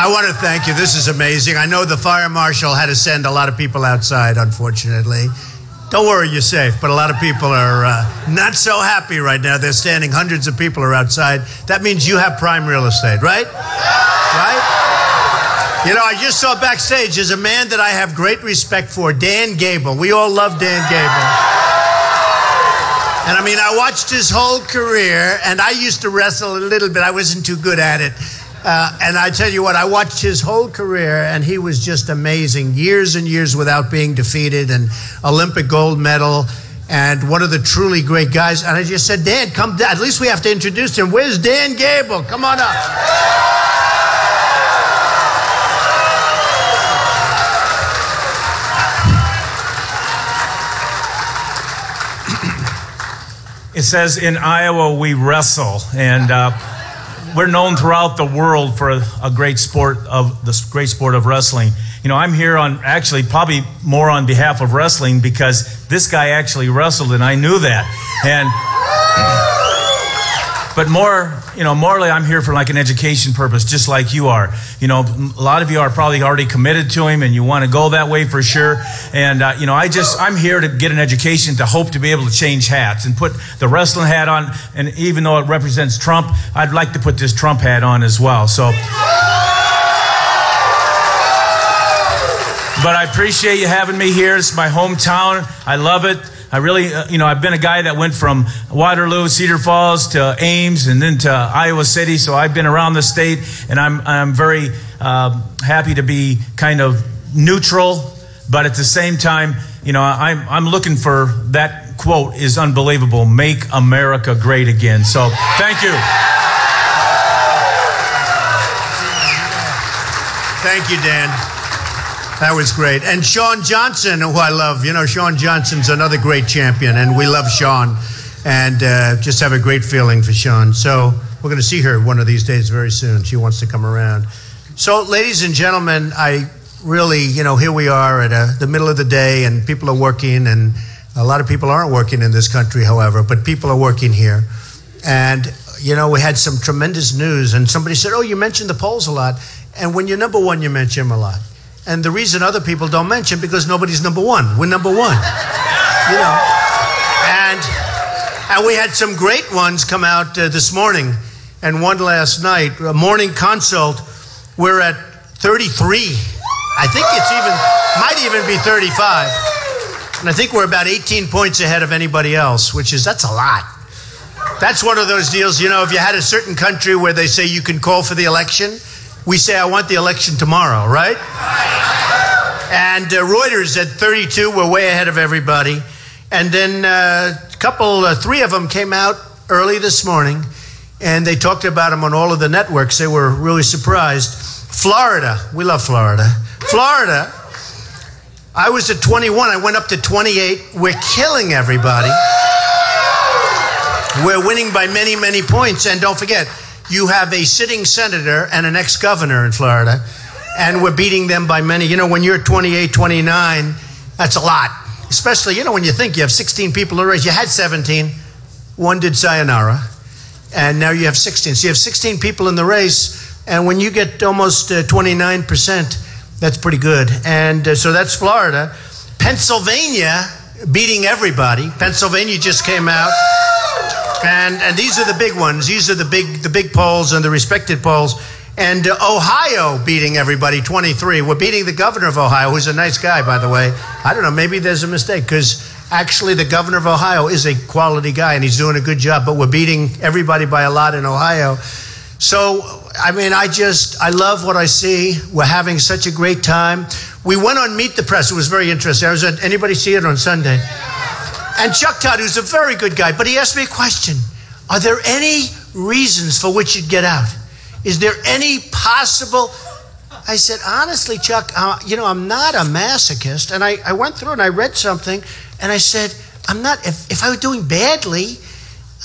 I want to thank you. This is amazing. I know the fire marshal had to send a lot of people outside, unfortunately. Don't worry, you're safe. But a lot of people are not so happy right now. They're standing. Hundreds of people are outside. That means you have prime real estate, right? Right? You know, I just saw backstage, there's a man that I have great respect for, Dan Gable. We all love Dan Gable. And I mean, I watched his whole career, and I used to wrestle a little bit. I wasn't too good at it. And I tell you what, I watched his whole career, and he was just amazing. Years and years without being defeated, and Olympic gold medal, and one of the truly great guys. And I just said, Dan, come down. At least we have to introduce him. Where's Dan Gable? Come on up. It says, in Iowa, we wrestle. And we're known throughout the world for a great sport of wrestling. You know, I'm here on actually probably more on behalf of wrestling because this guy actually wrestled, and I knew that. But morally, I'm here for like an education purpose, just like you are. You know, a lot of you are probably already committed to him, and you want to go that way for sure. And you know, I'm here to get an education to hope to be able to change hats and put the wrestling hat on. And even though it represents Trump, I'd like to put this Trump hat on as well. So, but I appreciate you having me here. It's my hometown. I love it. I really, you know, I've been a guy that went from Waterloo, Cedar Falls to Ames and then to Iowa City. So I've been around the state, and I'm very happy to be kind of neutral. But at the same time, you know, I'm looking for that quote is unbelievable. Make America great again. So thank you. Thank you, Dan. That was great. And Shawn Johnson, who I love. You know, Shawn Johnson's another great champion, and we love Shawn. And just have a great feeling for Shawn. So we're going to see her one of these days very soon. She wants to come around. So, ladies and gentlemen, I really, you know, here we are at the middle of the day, and people are working, and a lot of people aren't working in this country, however, but people are working here. And, you know, we had some tremendous news, and somebody said, oh, you mentioned the polls a lot. And when you're number one, you mention them a lot. And the reason other people don't mention, because nobody's number one. We're number one. You know. And we had some great ones come out this morning, and one last night. A morning consult, we're at 33. I think might even be 35. And I think we're about 18 points ahead of anybody else, that's a lot. That's one of those deals, you know, if you had a certain country where they say you can call for the election, we say, I want the election tomorrow, right? And Reuters at 32, we're way ahead of everybody. And then three of them came out early this morning, and they talked about them on all of the networks. They were really surprised. Florida, we love Florida. Florida, I was at 21, I went up to 28. We're killing everybody. We're winning by many, many points. And don't forget, you have a sitting senator and an ex-governor in Florida, and we're beating them by many. You know, when you're 28, 29, that's a lot. Especially, you know, when you think you have 16 people in the race. You had 17. One did sayonara, and now you have 16. So you have 16 people in the race, and when you get almost 29%, that's pretty good. And so that's Florida. Pennsylvania beating everybody. Pennsylvania just came out. And these are the big ones. These are the big polls and the respected polls. And Ohio beating everybody, 23. We're beating the governor of Ohio, who's a nice guy, by the way. I don't know, maybe there's a mistake, because actually the governor of Ohio is a quality guy, and he's doing a good job. But we're beating everybody by a lot in Ohio. So, I mean, I love what I see. We're having such a great time. We went on Meet the Press. It was very interesting. Anybody see it on Sunday? And Chuck Todd, who's a very good guy, but he asked me a question. Are there any reasons for which you'd get out? Is there any possible? I said, honestly, Chuck, you know, I'm not a masochist. And I went through and I read something, and I said, I'm not, if I were doing badly,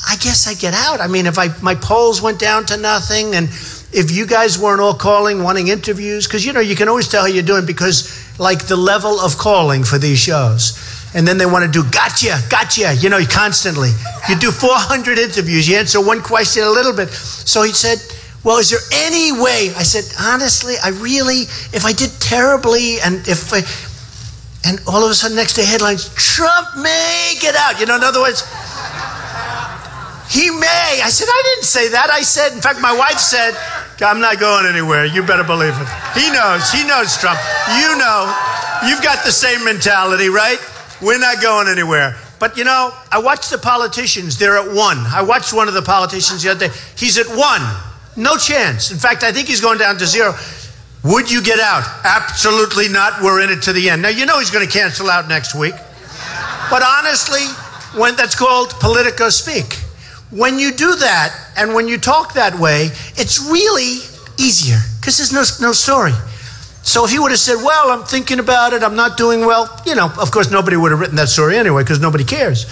I guess I'd get out. I mean, if my polls went down to nothing, and if you guys weren't all calling, wanting interviews, because, you know, you can always tell how you're doing, because, like, the level of calling for these shows. And then they want to do gotcha, you know, constantly. You do 400 interviews. You answer one question a little bit. So he said, well, is there any way? I said, honestly, if I did terribly, and all of a sudden next day headlines, Trump may get out. In other words, he may. I said, I didn't say that. I said, in fact, my wife said, I'm not going anywhere. You better believe it. He knows Trump. You've got the same mentality, right? We're not going anywhere. But I watched the politicians. They're at 1. I watched one of the politicians the other day. He's at 1. No chance. In fact, I think he's going down to 0. Would you get out? Absolutely not. We're in it to the end. Now, he's going to cancel out next week. But honestly, that's called politico speak. When you do that, and when you talk that way, it's really easier, because there's no story. So if he would have said, well, I'm thinking about it, I'm not doing well, of course nobody would have written that story anyway, because nobody cares.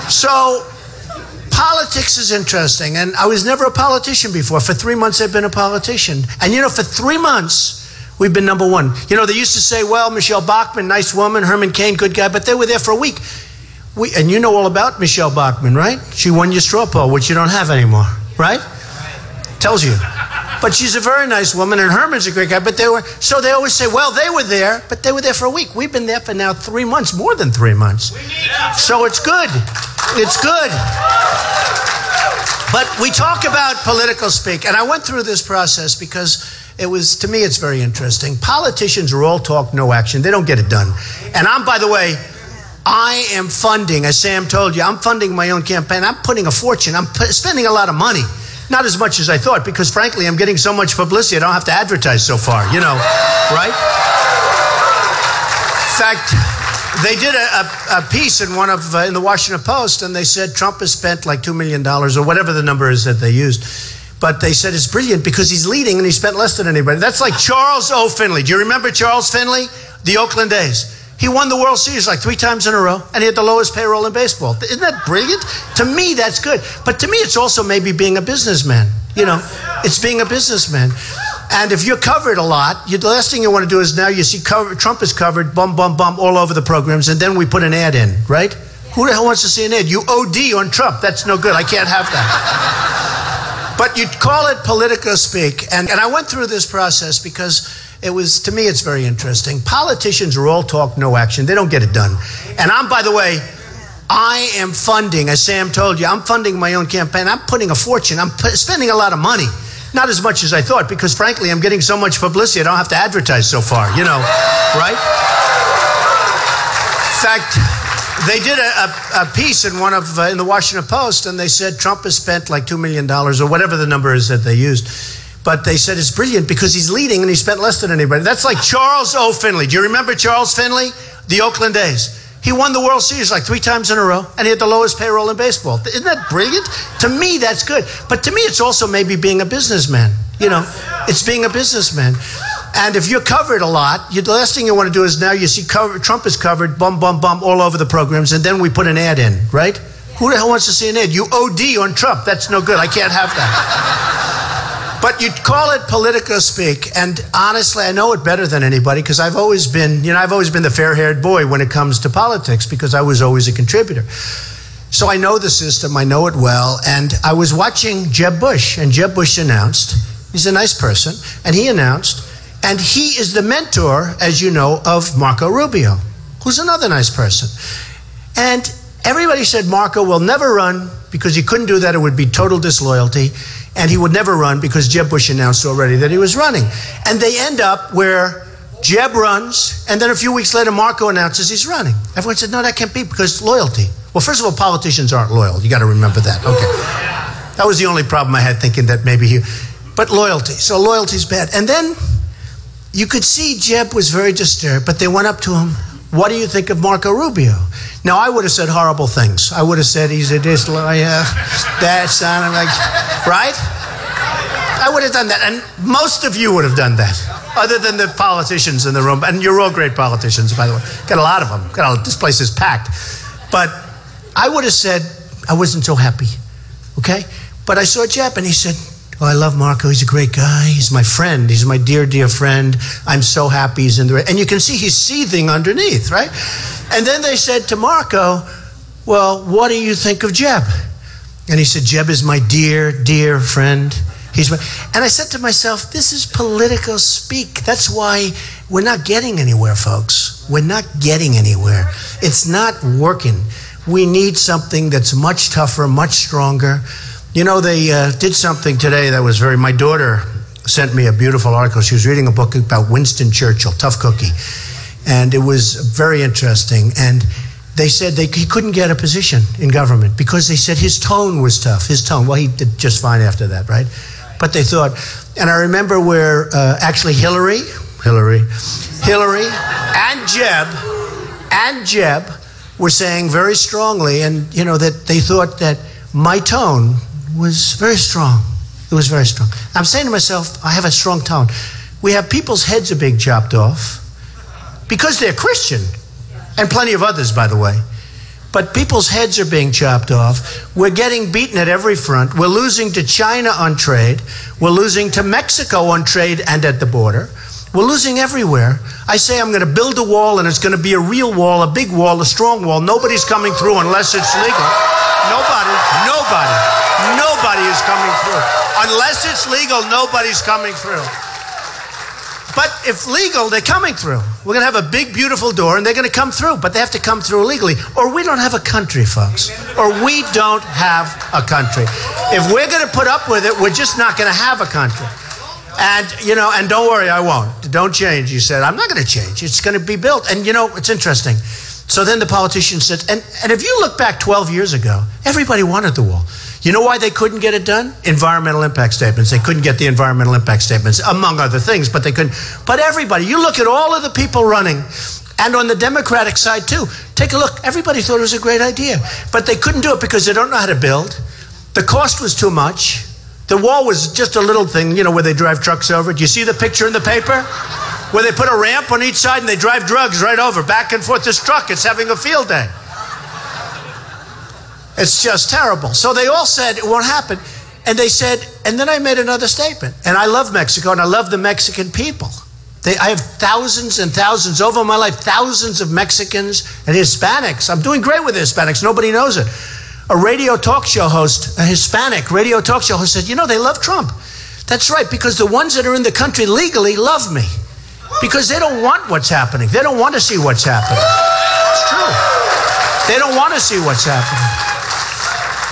So politics is interesting, and I was never a politician before. For 3 months I've been a politician. And for 3 months we've been number 1. They used to say, well, Michelle Bachmann, nice woman, Herman Cain, good guy, but they were there for a week. And you know all about Michelle Bachmann, right? She won your straw poll, which you don't have anymore, right? Tells you. But she's a very nice woman, and Herman's a great guy. But they always say, well, they were there, but they were there for a week. We've been there for now 3 months, more than 3 months. So it's good. It's good. But we talk about political speak, and I went through this process because to me, it's very interesting. Politicians are all talk, no action. They don't get it done. And by the way, I am funding, as Sam told you, I'm funding my own campaign. I'm putting a fortune. I'm spending a lot of money. Not as much as I thought, because frankly, I'm getting so much publicity, I don't have to advertise so far, right? In fact, they did a piece in the Washington Post, and they said Trump has spent like $2 million, or whatever the number is that they used. But they said it's brilliant because he's leading and he spent less than anybody. That's like Charles O. Finley. Do you remember Charles Finley? The Oakland A's. He won the World Series like 3 times in a row, and he had the lowest payroll in baseball. Isn't that brilliant? To me, that's good. But to me, it's also maybe being a businessman. It's being a businessman. And if you're covered a lot, the last thing you want to do is now you see Trump is covered, bum, bum, bum, all over the programs, and then we put an ad in, right? Who the hell wants to see an ad? You OD on Trump. That's no good. I can't have that. But you call it politico speak. And I went through this process because to me, it's very interesting. Politicians are all talk, no action. They don't get it done. And by the way, I am funding, as Sam told you, I'm funding my own campaign. I'm putting a fortune. I'm spending a lot of money. Not as much as I thought, because frankly, I'm getting so much publicity, I don't have to advertise so far, right? In fact, they did a piece in in the Washington Post, and they said Trump has spent like $2 million, or whatever the number is that they used. But they said it's brilliant because he's leading and he spent less than anybody. That's like Charles O. Finley. Do you remember Charles Finley? The Oakland A's. He won the World Series like 3 times in a row, and he had the lowest payroll in baseball. Isn't that brilliant? To me, that's good. But to me, it's also maybe being a businessman. It's being a businessman. And if you're covered a lot, the last thing you want to do is now you see Trump is covered, bum, bum, bum, all over the programs, and then we put an ad in, right? Who the hell wants to see an ad? You OD on Trump. That's no good. I can't have that. But you call it politico speak, and honestly, I know it better than anybody because I've always been the fair-haired boy when it comes to politics because I was always a contributor. So I know the system, I know it well, and I was watching Jeb Bush, and Jeb Bush announced, he's a nice person, and he announced, and he is the mentor, as you know, of Marco Rubio, who's another nice person. And everybody said Marco will never run because he couldn't do that, it would be total disloyalty. And he would never run because Jeb Bush announced already that he was running. And they end up where Jeb runs, and then a few weeks later, Marco announces he's running. Everyone said, no, that can't be because loyalty. Well, first of all, politicians aren't loyal. You got to remember that. Okay. That was the only problem I had, thinking that maybe but loyalty. So loyalty's bad. And then you could see Jeb was very disturbed, but they went up to him. What do you think of Marco Rubio? Now, I would have said horrible things. I would have said he's a disloyal, that sounded like, right? I would have done that. And most of you would have done that, other than the politicians in the room. And you're all great politicians, by the way. Got a lot of them. This place is packed. But I would have said, I wasn't so happy, okay? But I saw Jeb, and he said, oh, I love Marco. He's a great guy. He's my friend. He's my dear, dear friend. I'm so happy he's in the race. And you can see he's seething underneath, right? And then they said to Marco, well, what do you think of Jeb? And he said, Jeb is my dear, dear friend. And I said to myself, this is political speak. That's why we're not getting anywhere, folks. We're not getting anywhere. It's not working. We need something that's much tougher, much stronger. You know, they did something today that was my daughter sent me a beautiful article. She was reading a book about Winston Churchill, Tough Cookie. And it was very interesting. And they said he couldn't get a position in government because they said his tone was tough. His tone, well, he did just fine after that, right? But they thought, and I remember where actually Hillary and Jeb were saying very strongly, and you know, that they thought that my tone was very strong. It was very strong. I'm saying to myself, I have a strong tone. We have people's heads are being chopped off because they're Christian, and plenty of others, by the way. But people's heads are being chopped off. We're getting beaten at every front. We're losing to China on trade. We're losing to Mexico on trade and at the border. We're losing everywhere. I say I'm going to build a wall, and it's going to be a real wall, a big wall, a strong wall. Nobody's coming through unless it's legal. Nobody is coming through. Unless it's legal, nobody's coming through. But if legal, they're coming through. We're going to have a big, beautiful door, and they're going to come through, but they have to come through legally. Or we don't have a country, folks. Or we don't have a country. If we're going to put up with it, we're just not going to have a country. And, you know, and don't worry, I won't. Don't change. He said, I'm not going to change. It's going to be built. And, you know, it's interesting. So then the politician said, and if you look back 12 years ago, everybody wanted the wall. You know why they couldn't get it done? Environmental impact statements. They couldn't get the environmental impact statements, among other things, but they couldn't. But everybody, you look at all of the people running, and on the Democratic side too, take a look. Everybody thought it was a great idea, but they couldn't do it because they don't know how to build. The cost was too much. The wall was just a little thing, you know, where they drive trucks over. Do you see the picture in the paper? Where they put a ramp on each side and they drive drugs right over, back and forth. This truck, it's having a field day. It's just terrible. So they all said it won't happen. And they said, and then I made another statement. And I love Mexico, and I love the Mexican people. I have thousands and thousands, over my life, thousands of Mexicans and Hispanics. I'm doing great with Hispanics. Nobody knows it. A radio talk show host, a Hispanic radio talk show host said, you know, they love Trump. That's right, because the ones that are in the country legally love me. Because they don't want what's happening. They don't want to see what's happening. It's true. They don't want to see what's happening.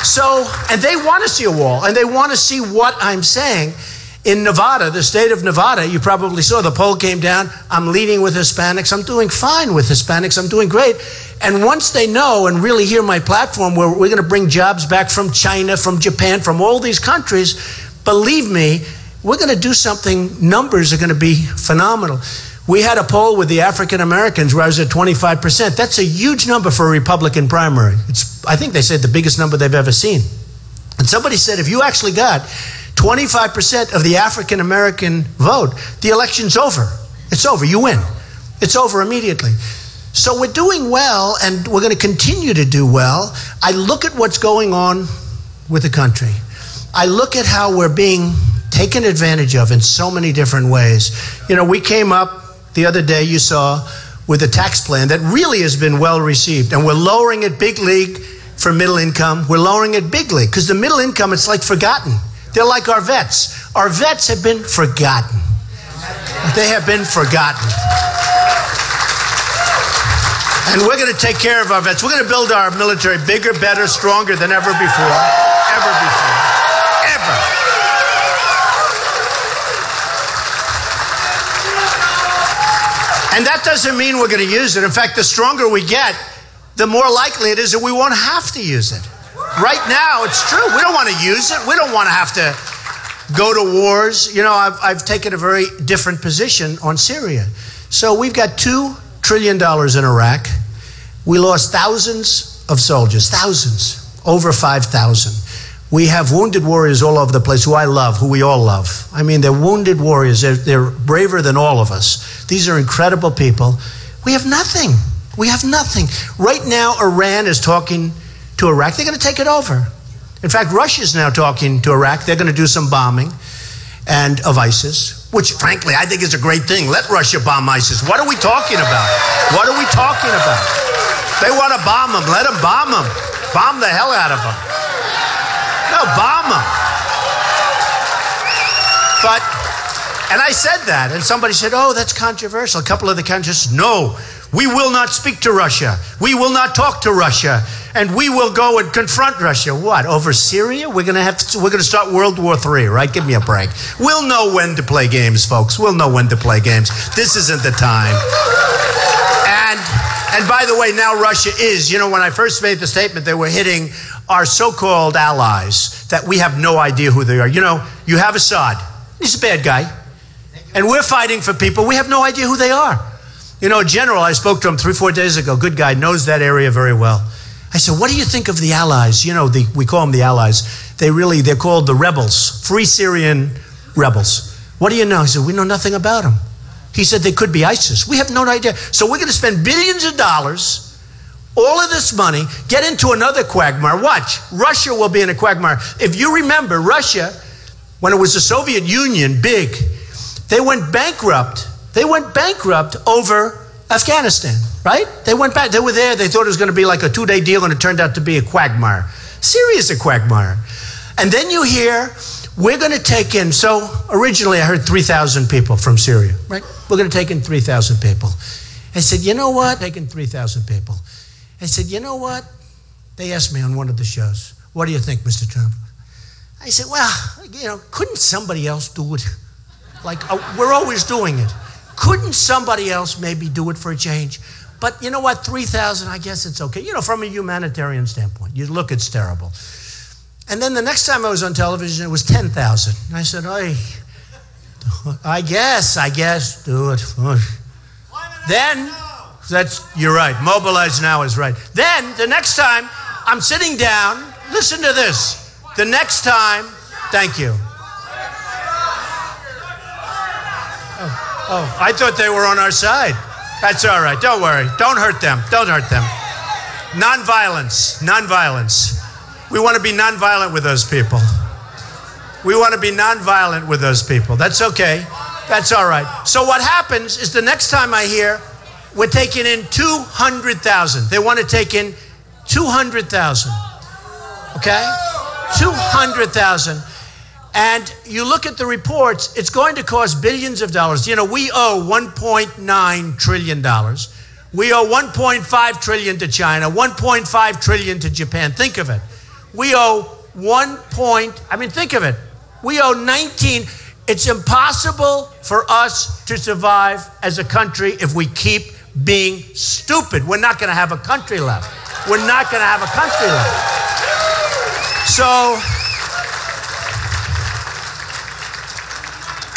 So, and they want to see a wall, and they want to see what I'm saying. In Nevada, the state of Nevada, you probably saw the poll came down. I'm leading with Hispanics. I'm doing fine with Hispanics. I'm doing great. And once they know and really hear my platform where we're going to bring jobs back from China, from Japan, from all these countries, believe me, we're going to do something. Numbers are going to be phenomenal. We had a poll with the African Americans where I was at 25%. That's a huge number for a Republican primary. It's, I think they said, the biggest number they've ever seen. And somebody said, if you actually got 25% of the African American vote, the election's over. It's over. You win. It's over immediately. So we're doing well, and we're going to continue to do well. I look at what's going on with the country. I look at how we're being taken advantage of in so many different ways. You know, we came up the other day, you saw, with a tax plan that really has been well received. And we're lowering it big league for middle income. We're lowering it big league because the middle income, it's like forgotten. They're like our vets. Our vets have been forgotten. They have been forgotten. And we're going to take care of our vets. We're going to build our military bigger, better, stronger than ever before. Ever before. Ever. And that doesn't mean we're going to use it. In fact, the stronger we get, the more likely it is that we won't have to use it. Right now, it's true. We don't want to use it. We don't want to have to go to wars. You know, I've taken a very different position on Syria. So we've got $2 trillion in Iraq. We lost thousands of soldiers, thousands, over 5,000. We have wounded warriors all over the place who I love, who we all love. I mean, they're wounded warriors. They're braver than all of us. These are incredible people. We have nothing. We have nothing. Right now, Iran is talking to Iraq. They're going to take it over. In fact, Russia's now talking to Iraq. They're going to do some bombing and of ISIS, which, frankly, I think is a great thing. Let Russia bomb ISIS. What are we talking about? What are we talking about? They want to bomb them. Let them bomb them. Bomb the hell out of them. No, bomb them. But, and I said that, and somebody said, oh, that's controversial. A couple of the countries said, no, we will not speak to Russia. We will not talk to Russia. And we will go and confront Russia. What, over Syria? We're going to start World War III, right? Give me a break. We'll know when to play games, folks. We'll know when to play games. This isn't the time. And by the way, now Russia is, when I first made the statement, they were hitting our so-called allies that we have no idea who they are. You have Assad. He's a bad guy. And we're fighting for people. We have no idea who they are. A general, I spoke to him 3-4 days ago, good guy, knows that area very well. I said, what do you think of the allies? We call them the allies. They're called the rebels, Free Syrian rebels. What do you know? He said, we know nothing about them. He said, they could be ISIS. We have no idea. So we're going to spend billions of dollars, all of this money, get into another quagmire. Watch, Russia will be in a quagmire. If you remember, Russia, when it was the Soviet Union, big, they went bankrupt. They went bankrupt over Afghanistan, right? They went back. They were there. They thought it was going to be like a 2-day deal, and it turned out to be a quagmire. Syria is a quagmire. And then you hear, we're going to take in, so originally I heard 3,000 people from Syria, right? We're going to take in 3,000 people. I said, you know what? Taking 3,000 people. I said, you know what? They asked me on one of the shows, what do you think, Mr. Trump? I said, well, couldn't somebody else do it? Like, we're always doing it. Couldn't somebody else maybe do it for a change? But you know what? 3,000, I guess it's okay. From a humanitarian standpoint, you look, it's terrible. And then the next time I was on television, it was 10,000. And I said, I guess, do it. Then, you're right. Mobilize now is right. Then, the next time, I'm sitting down. Listen to this. The next time, thank you. Oh, I thought they were on our side. That's all right. Don't worry. Don't hurt them. Don't hurt them. Nonviolence. Nonviolence. We want to be nonviolent with those people. We want to be nonviolent with those people. That's okay. That's all right. So what happens is the next time I hear, we're taking in 200,000. They want to take in 200,000. Okay? 200,000. And you look at the reports, it's going to cost billions of dollars. We owe $1.9 trillion. We owe $1.5 trillion to China, $1.5 trillion to Japan. Think of it. We owe think of it. We owe 19. It's impossible for us to survive as a country if we keep being stupid. We're not going to have a country left. We're not going to have a country left. So,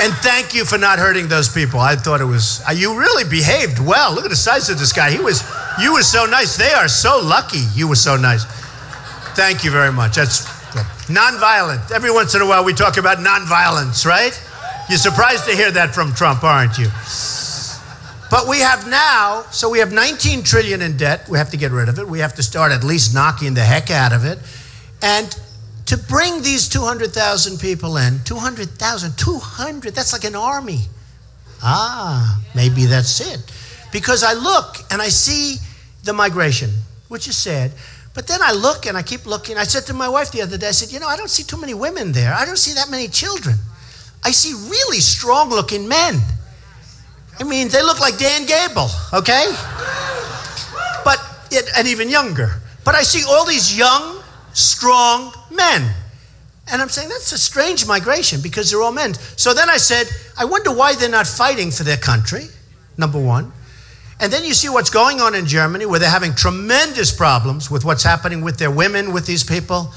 and thank you for not hurting those people. I thought it was, you really behaved well. Look at the size of this guy. You were so nice. They are so lucky you were so nice. Thank you very much. That's good. Nonviolent. Every once in a while we talk about nonviolence, right? You're surprised to hear that from Trump, aren't you? But we have now, so we have 19 trillion in debt. We have to get rid of it. We have to start at least knocking the heck out of it. And to bring these 200,000 people in, 200,000, that's like an army. Maybe that's it. Because I look and I see the migration, which is sad. But then I look and I keep looking. I said to my wife the other day, I said, I don't see too many women there. I don't see that many children. I see really strong-looking men. They look like Dan Gable, okay? And even younger. But I see all these young, strong men. And I'm saying that's a strange migration because they're all men. So then I said, I wonder why they're not fighting for their country, number one. And then you see what's going on in Germany where they're having tremendous problems with what's happening with their women, with these people.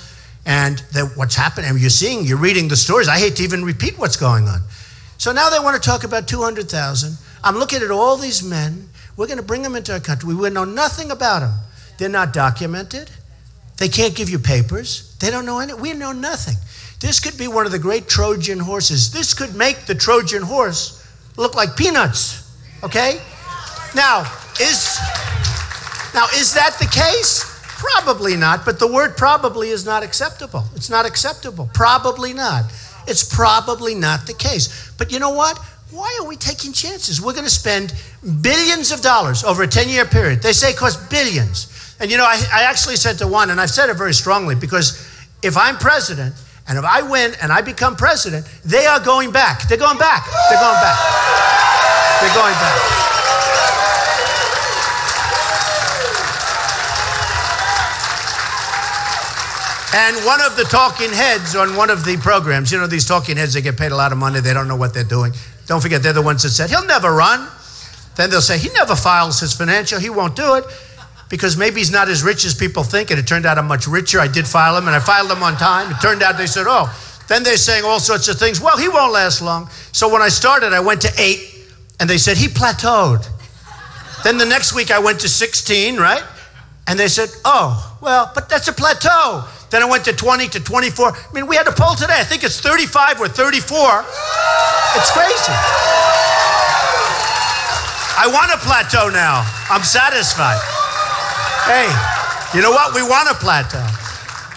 And what's happening, you're reading the stories. I hate to even repeat what's going on. So now they want to talk about 200,000. I'm looking at all these men. We're going to bring them into our country. We know nothing about them. They're not documented. They can't give you papers. They don't know anything. We know nothing. This could be one of the great Trojan horses. This could make the Trojan horse look like peanuts, okay? Now, is that the case? Probably not, but the word probably is not acceptable. It's not acceptable. Probably not. It's probably not the case. But you know what? Why are we taking chances? We're going to spend billions of dollars over a 10-year period. They say it costs billions. And I actually said to one, and I've said it very strongly, because if I'm president And if I win and I become president, they are going back. They're going back. They're going back. They're going back. And one of the talking heads on one of the programs, you know, these talking heads, they get paid a lot of money. They don't know what they're doing. Don't forget, they're the ones that said, he'll never run. Then they'll say, he never files his financial. He won't do it because maybe he's not as rich as people think. And it turned out I'm much richer. I did file him, and I filed him on time. It turned out they said, oh. Then they're saying all sorts of things. Well, he won't last long. So when I started, I went to 8, and they said, he plateaued. Then the next week, I went to 16, right? And they said, oh, well, but that's a plateau. Then I went to 20 to 24. I mean, we had a poll today. I think it's 35 or 34. It's crazy. I want a plateau now. I'm satisfied. Hey, you know what? We want a plateau.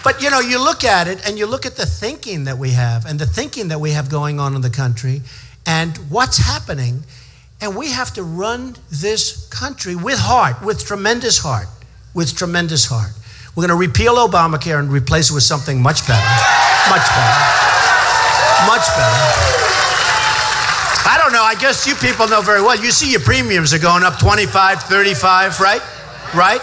But, you know, you look at it and you look at the thinking that we have and the thinking that we have going on in the country and what's happening. And we have to run this country with heart, with tremendous heart, with tremendous heart. We're going to repeal Obamacare and replace it with something much better. Much better. Much better. I don't know. I guess you people know very well. You see your premiums are going up 25, 35, right? Right?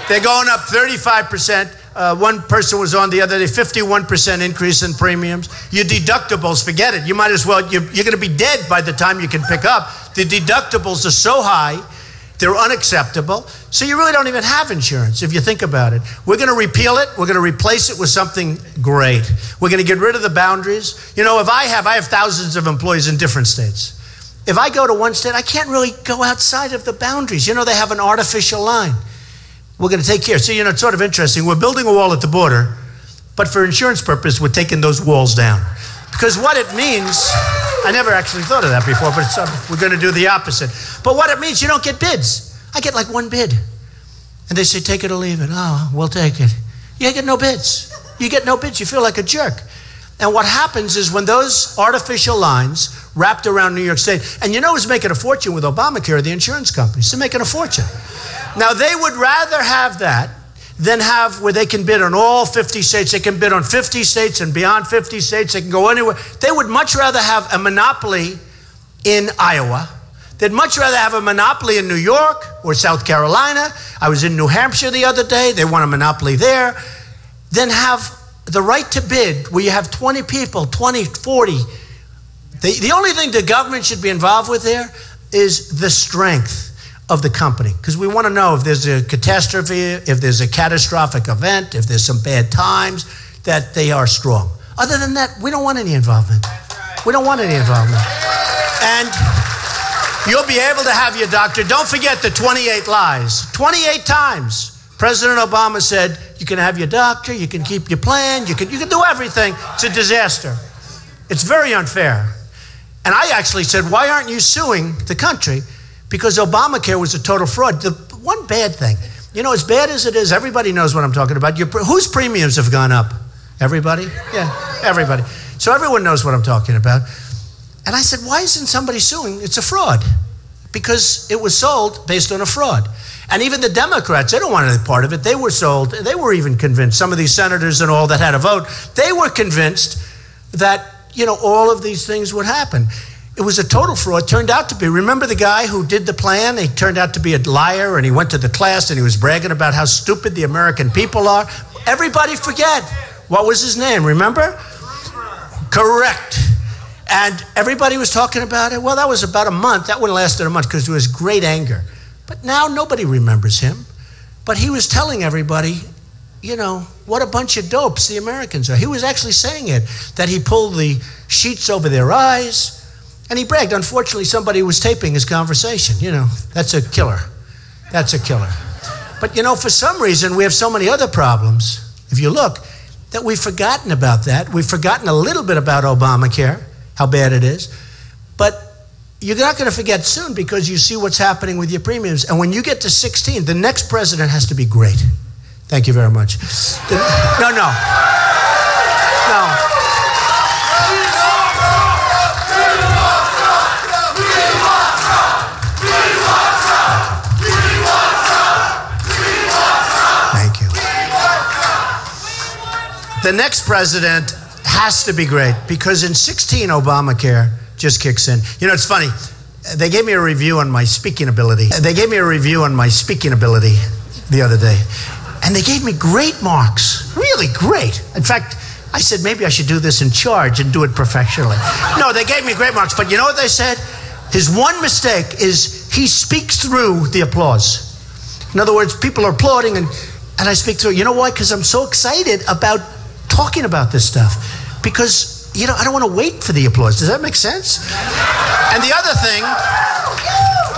They're going up 35%. One person was on the other day, 51% increase in premiums. Your deductibles, forget it. You might as well, you're going to be dead by the time you can pick up. The deductibles are so high, they're unacceptable. So you really don't even have insurance if you think about it. We're going to repeal it. We're going to replace it with something great. We're going to get rid of the boundaries. You know, I have thousands of employees in different states. If I go to one state, I can't really go outside of the boundaries. You know, they have an artificial line. We're going to take care. So, you know, it's sort of interesting. We're building a wall at the border, but for insurance purpose, we're taking those walls down. Because what it means, I never actually thought of that before, but we're going to do the opposite. But what it means, you don't get bids. I get like one bid. And they say, take it or leave it. Oh, we'll take it. You get no bids. You get no bids. You feel like a jerk. And what happens is when those artificial lines wrapped around New York State, and you know who's making a fortune with Obamacare? The insurance companies. They're making a fortune. Now, they would rather have that than have where they can bid on all 50 states. They can bid on 50 states and beyond 50 states. They can go anywhere. They would much rather have a monopoly in Iowa. They'd much rather have a monopoly in New York or South Carolina. I was in New Hampshire the other day. They want a monopoly there. Than have the right to bid where you have 20 people, 20, 40. The only thing the government should be involved with there is the strength of the company. Because we want to know if there's a catastrophe, if there's a catastrophic event, if there's some bad times, that they are strong. Other than that, we don't want any involvement. We don't want any involvement. And you'll be able to have your doctor. Don't forget the 28 lies. 28 times President Obama said, you can have your doctor, you can keep your plan, you can do everything. It's a disaster. It's very unfair. And I actually said, why aren't you suing the country? Because Obamacare was a total fraud. The one bad thing, you know, as bad as it is, everybody knows what I'm talking about. Whose premiums have gone up? Everybody? Yeah, everybody. So everyone knows what I'm talking about. And I said, why isn't somebody suing? It's a fraud. Because it was sold based on a fraud. And even the Democrats, they don't want any part of it. They were sold. They were even convinced. Some of these senators and all that had a vote, they were convinced that, you know, all of these things would happen. It was a total fraud. Turned out to be. Remember the guy who did the plan? He turned out to be a liar, and he went to the class and he was bragging about how stupid the American people are. Everybody forget. What was his name? Remember? Correct. And everybody was talking about it. Well, that was about a month. That wouldn't lasted a month because there was great anger. But now nobody remembers him. But he was telling everybody, you know, what a bunch of dopes the Americans are. He was actually saying it, that he pulled the sheets over their eyes. And he bragged. Unfortunately, somebody was taping his conversation. You know, that's a killer. That's a killer. But, you know, for some reason, we have so many other problems, if you look, that we've forgotten about that. We've forgotten a little bit about Obamacare, how bad it is. But you're not going to forget soon because you see what's happening with your premiums. And when you get to 16, the next president has to be great. Thank you very much. No. Thank you. The next president has to be great because in 16, Obamacare just kicks in. You know, it's funny. They gave me a review on my speaking ability. The other day. And they gave me great marks. Really great. In fact, I said, maybe I should do this in charge and do it professionally. No, they gave me great marks. But you know what they said? His one mistake is he speaks through the applause. In other words, people are applauding and I speak through. You know why? Because I'm so excited about talking about this stuff. Because, you know, I don't want to wait for the applause. Does that make sense? And the other thing,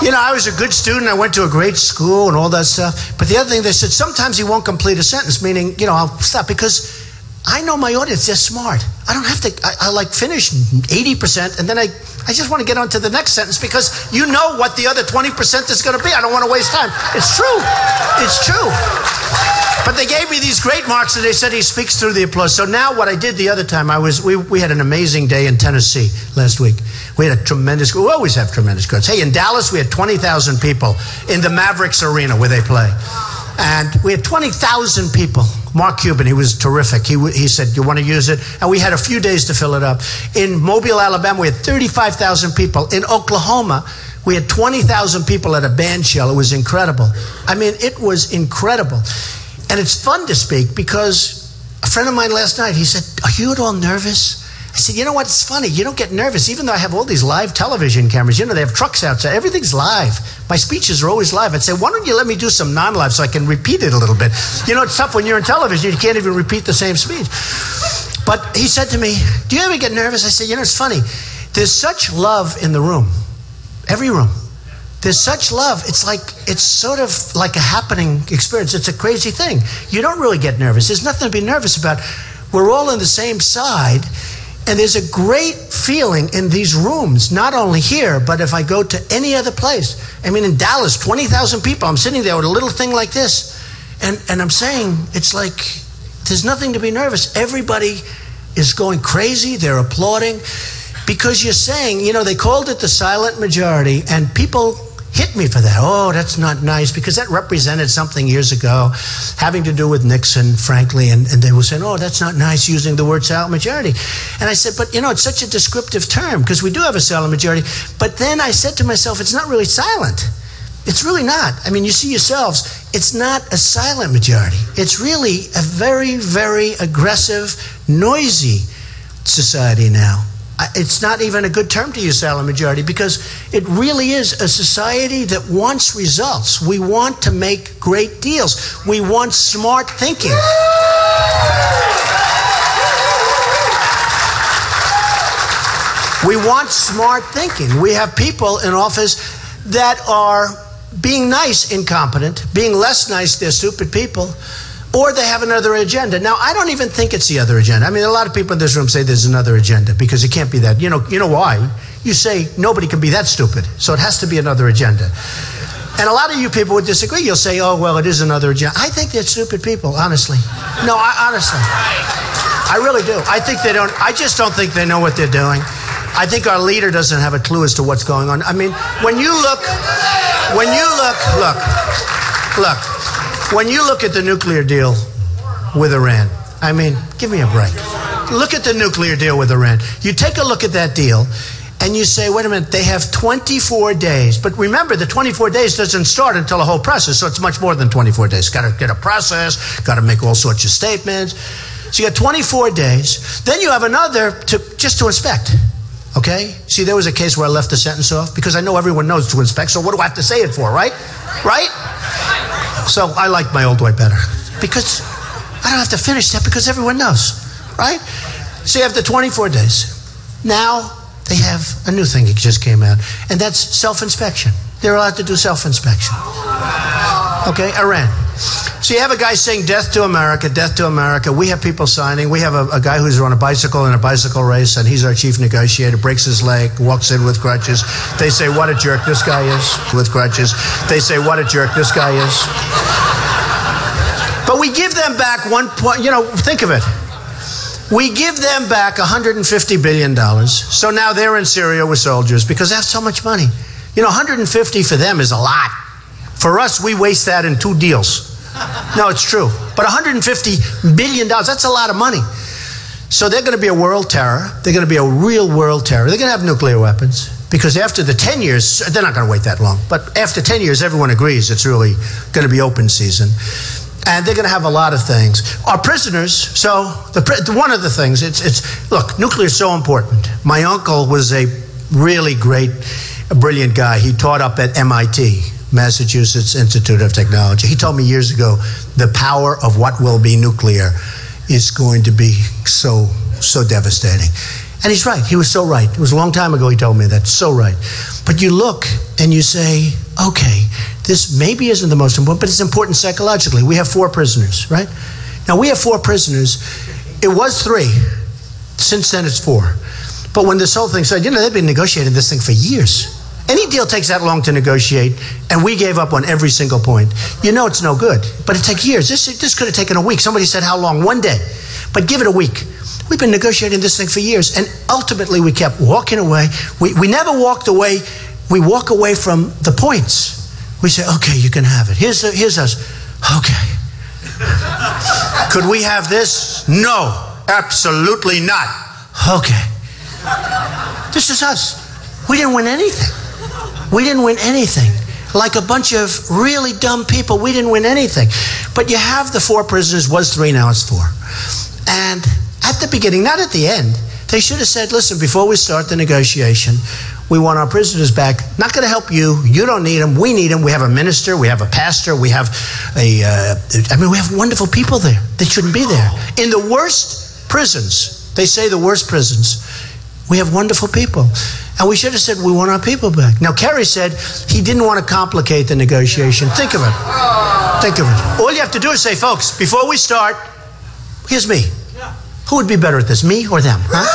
you know, I was a good student. I went to a great school and all that stuff. But the other thing, they said, sometimes you won't complete a sentence, meaning, you know, I'll stop because I know my audience, they're smart. I don't have to, I like finish 80% and then I just want to get on to the next sentence because you know what the other 20% is going to be. I don't want to waste time. It's true. It's true. But they gave me these great marks and they said he speaks through the applause. So now what I did the other time, we had an amazing day in Tennessee last week. We had a tremendous, we always have tremendous crowds. Hey, in Dallas, we had 20,000 people in the Mavericks Arena where they play. And we had 20,000 people. Mark Cuban, he was terrific. He said, you want to use it? And we had a few days to fill it up. In Mobile, Alabama, we had 35,000 people. In Oklahoma, we had 20,000 people at a band shell. It was incredible. I mean, it was incredible. And it's fun to speak because a friend of mine last night, he said, are you at all nervous? I said, you know what, it's funny. You don't get nervous, even though I have all these live television cameras. You know, they have trucks outside. Everything's live. My speeches are always live. I'd say, why don't you let me do some non-live so I can repeat it a little bit? You know, it's tough when you're on television. You can't even repeat the same speech. But he said to me, do you ever get nervous? I said, you know, it's funny. There's such love in the room. Every room. There's such love. It's sort of like a happening experience. It's a crazy thing. You don't really get nervous. There's nothing to be nervous about. We're all on the same side. And there's a great feeling in these rooms, not only here, but if I go to any other place. I mean, in Dallas, 20,000 people. I'm sitting there with a little thing like this. And I'm saying, it's like, there's nothing to be nervous. Everybody is going crazy. They're applauding. Because you're saying, you know, they called it the silent majority, and people hit me for that. Oh, that's not nice, because that represented something years ago having to do with Nixon, frankly, and they were saying, oh, that's not nice using the word silent majority. And I said, but you know, it's such a descriptive term because we do have a silent majority. But then I said to myself, it's not really silent. It's really not. I mean, you see yourselves, it's not a silent majority. It's really a very, very aggressive, noisy society now. It's not even a good term to use, silent majority, because it really is a society that wants results. We want to make great deals. We want smart thinking. We want smart thinking. We have people in office that are being nice, incompetent, being less nice, they're stupid people, or they have another agenda. Now, I don't even think it's the other agenda. I mean, a lot of people in this room say there's another agenda because it can't be that. You know why? You say nobody can be that stupid, so it has to be another agenda. And a lot of you people would disagree. You'll say, oh, well, it is another agenda. I think they're stupid people, honestly. No, honestly. I really do. I just don't think they know what they're doing. I think our leader doesn't have a clue as to what's going on. I mean, when you look at the nuclear deal with Iran, I mean, give me a break. Look at the nuclear deal with Iran. You take a look at that deal, and you say, wait a minute, they have 24 days. But remember, the 24 days doesn't start until a whole process, so it's much more than 24 days. Got to get a process, got to make all sorts of statements. So you got 24 days. Then you have another just to inspect. Okay? See, there was a case where I left the sentence off because I know everyone knows to inspect, so what do I have to say it for, right? Right? So I like my old way better because I don't have to finish that because everyone knows, right? So you have the 24 days. Now they have a new thing that just came out, and that's self-inspection. They're allowed to do self-inspection. Okay, Iran. So you have a guy saying death to America, death to America. We have people signing. We have a guy who's on a bicycle in a bicycle race, and he's our chief negotiator, breaks his leg, walks in with crutches. They say, what a jerk this guy is, with crutches. They say, what a jerk this guy is. But we give them back think of it. We give them back $150 billion. So now they're in Syria with soldiers because they have so much money. You know, 150 for them is a lot. For us, we waste that in 2 deals. No, it's true. But $150 billion, that's a lot of money. So they're going to be a world terror. They're going to be a real world terror. They're going to have nuclear weapons. Because after the 10 years, they're not going to wait that long, but after 10 years, everyone agrees it's really going to be open season. And they're going to have a lot of things. Our prisoners, so one of the things, look, nuclear is so important. My uncle was a really great, brilliant guy. He taught up at MIT, Massachusetts Institute of Technology. He told me years ago, the power of what will be nuclear is going to be so devastating. And he's right. He was so right. It was a long time ago he told me that. So right. But you look and you say, okay, this maybe isn't the most important, but it's important psychologically. We have 4 prisoners, right? Now, we have 4 prisoners. It was 3. Since then, it's 4. But when this whole thing started, they've been negotiating this thing for years. Any deal takes that long to negotiate, and we gave up on every single point. It's no good. But it takes years. This could have taken a week. Somebody said, how long? 1 day. But give it a week. We've been negotiating this thing for years, and ultimately we kept walking away. We never walked away. We walk away from the points. We say, okay, you can have it. Here's us. Okay. Could we have this? No, absolutely not. Okay. This is us. We didn't win anything. We didn't win anything. Like a bunch of really dumb people, we didn't win anything. But you have the 4 prisoners, was 3, now it's 4. And at the beginning, not at the end, they should have said, listen, before we start the negotiation, we want our prisoners back. Not going to help you. You don't need them. We need them. We have a minister. We have a pastor. We have we have wonderful people there that shouldn't be there. In the worst prisons, they say the worst prisons, we have wonderful people. And we should have said, we want our people back. Now, Kerry said he didn't want to complicate the negotiation. Think of it. Think of it. All you have to do is say, folks, before we start, here's me. Who would be better at this, me or them? Huh?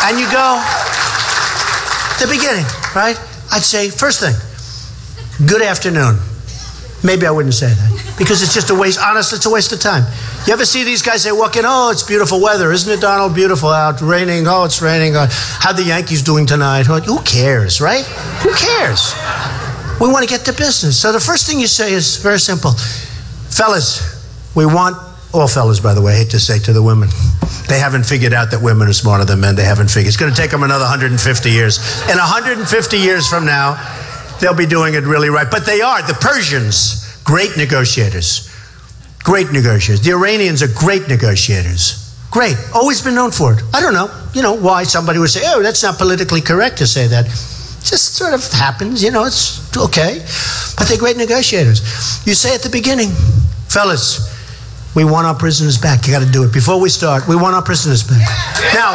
And you go, the beginning, right? I'd say, first thing, good afternoon. Maybe I wouldn't say that because it's just a waste. Honestly, it's a waste of time. You ever see these guys, they walk in, oh, it's beautiful weather. Isn't it, Donald? Beautiful out, raining. Oh, it's raining. How the Yankees doing tonight? Who cares, right? Who cares? We want to get to business. So the first thing you say is very simple. Fellas, we want, all fellas, by the way, I hate to say to the women, they haven't figured out that women are smarter than men. They haven't figured. It's going to take them another 150 years. And 150 years from now, they'll be doing it really right. But they are. The Persians, great negotiators. Great negotiators. The Iranians are great negotiators. Great. Always been known for it. I don't know, why somebody would say, oh, that's not politically correct to say that. Just sort of happens, it's okay. But they're great negotiators. You say at the beginning, fellas, we want our prisoners back. You got to do it. Before we start, we want our prisoners back. Now,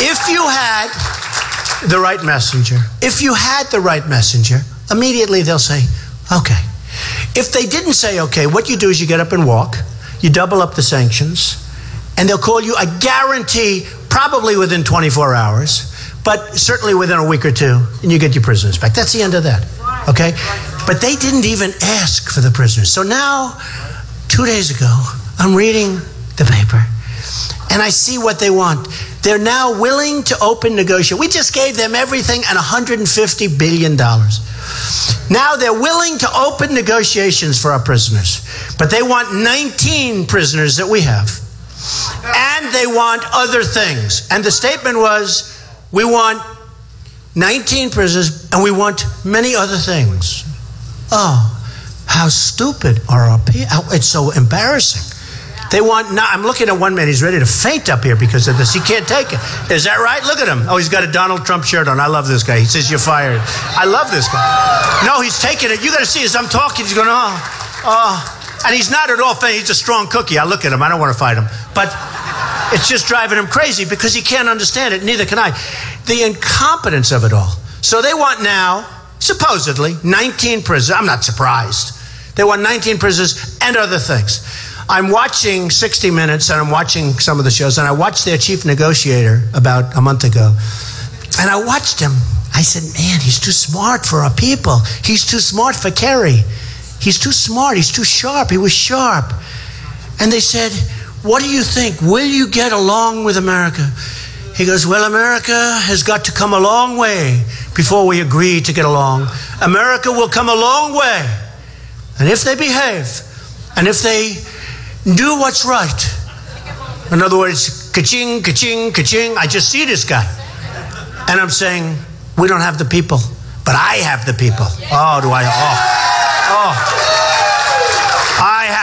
if you had the right messenger, immediately they'll say, okay. If they didn't say okay, what you do is you get up and walk, you double up the sanctions, and they'll call you, I guarantee, probably within 24 hours, but certainly within a week or 2, and you get your prisoners back. That's the end of that, okay? But they didn't even ask for the prisoners. So now, 2 days ago, I'm reading the paper, and I see what they want. They're now willing to open negotiations. We just gave them everything and $150 billion. Now they're willing to open negotiations for our prisoners. But they want 19 prisoners that we have. And they want other things. And the statement was, we want 19 prisoners and we want many other things. Oh, how stupid are our people? It's so embarrassing. They want, I'm looking at one man, he's ready to faint up here because of this. He can't take it. Is that right? Look at him. Oh, he's got a Donald Trump shirt on. I love this guy. He says, you're fired. I love this guy. No, he's taking it. You got to see as I'm talking, he's going, oh. And he's not at all faint. He's a strong cookie. I look at him. I don't want to fight him. But it's just driving him crazy because he can't understand it. Neither can I. The incompetence of it all. So they want now, supposedly, 19 prisoners. I'm not surprised. They want 19 prisoners and other things. I'm watching 60 Minutes and I'm watching some of the shows, and I watched their chief negotiator about a month ago. And I watched him. I said, man, he's too smart for our people. He's too smart for Kerry. He's too smart. He's too sharp. He was sharp. And they said, what do you think? Will you get along with America? He goes, well, America has got to come a long way before we agree to get along. America will come a long way and if they behave, and if they do what's right, in other words, ka-ching, ka-ching, ka-ching, I just see this guy. And I'm saying, we don't have the people, but I have the people. Oh, do I?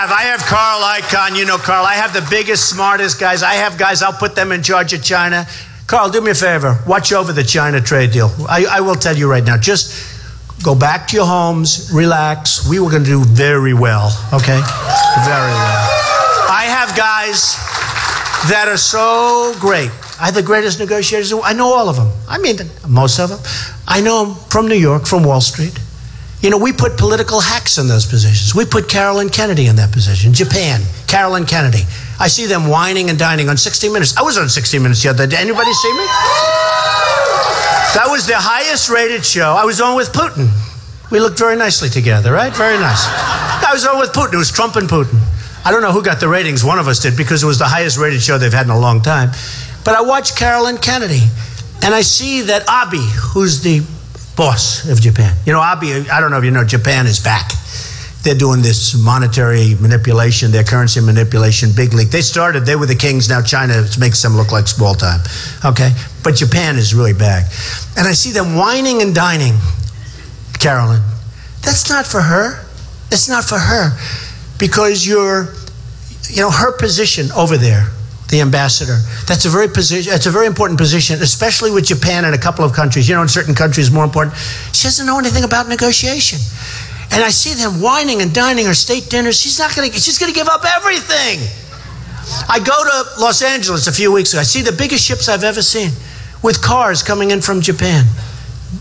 I have Carl Icahn. You know Carl. I have the biggest, smartest guys. I have guys, I'll put them in charge of China. Carl, do me a favor. Watch over the China trade deal. I will tell you right now. Just go back to your homes, relax. We were going to do very well, okay? Very well. I have guys that are so great. I have the greatest negotiators. I know all of them. I mean, most of them. I know them from New York, from Wall Street. You know, we put political hacks in those positions. We put Carolyn Kennedy in that position. Japan, Carolyn Kennedy. I see them whining and dining on 60 Minutes. I was on 60 Minutes the other day. Anybody see me? That was the highest rated show. I was on with Putin. We looked very nicely together, right? Very nice. I was on with Putin. It was Trump and Putin. I don't know who got the ratings. One of us did, because it was the highest rated show they've had in a long time. But I watched Carolyn Kennedy, and I see that Abe, who's the boss of Japan. You know, Abe, I don't know if you know, Japan is back. They're doing this monetary manipulation, their currency manipulation, big league. They were the kings, now China makes them look like small time. Okay? But Japan is really back. And I see them whining and dining, Carolyn. That's not for her. It's not for her. Because her position over there, the ambassador, that's a very important position, especially with Japan and a couple of countries. You know, in certain countries more important. She doesn't know anything about negotiation. And I see them whining and dining her state dinners. She's going to give up everything. I go to Los Angeles a few weeks ago. I see the biggest ships I've ever seen with cars coming in from Japan.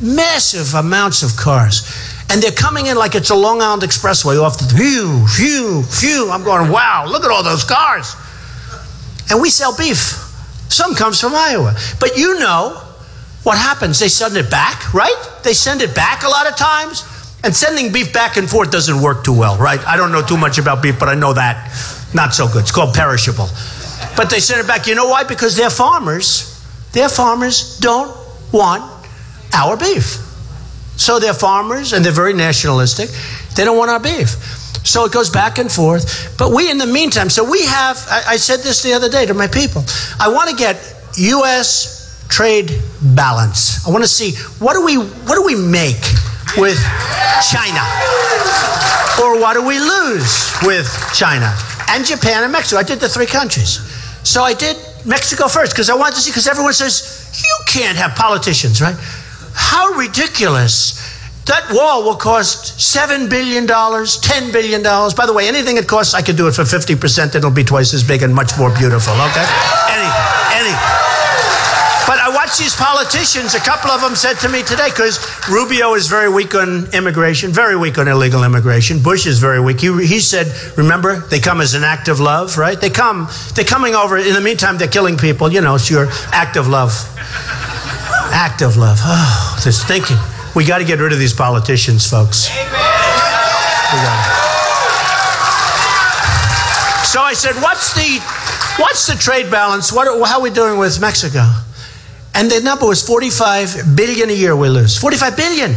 Massive amounts of cars. And they're coming in like it's a Long Island Expressway off the phew. I'm going, wow, look at all those cars. And we sell beef. Some comes from Iowa. But you know what happens. They send it back, right? They send it back a lot of times. And sending beef back and forth doesn't work too well, right? I don't know too much about beef, but I know that. Not so good. It's called perishable. But they send it back. You know why? Because their farmers don't want our beef. So they're farmers, and they're very nationalistic. They don't want our beef. So it goes back and forth. But we, in the meantime, so we have, I said this the other day to my people, I want to get U.S. trade balance. I want to see, what do we make with China? Or what do we lose with China? And Japan and Mexico. I did the three countries. So I did Mexico first, because I wanted to see, because everyone says, you can't have politicians, right? How ridiculous. That wall will cost $7 billion, $10 billion. By the way, anything it costs, I could do it for 50%. It'll be twice as big and much more beautiful, okay? Anything. But I watch these politicians. A couple of them said to me today, because Rubio is very weak on immigration, very weak on illegal immigration. Bush is very weak. He said, remember, they come as an act of love, right? They're coming over. In the meantime, they're killing people. You know, it's your act of love. Act of love. Oh, this thinking. We got to get rid of these politicians, folks. Amen. So I said, what's the trade balance? How are we doing with Mexico? And the number was $45 billion a year we lose. $45 billion.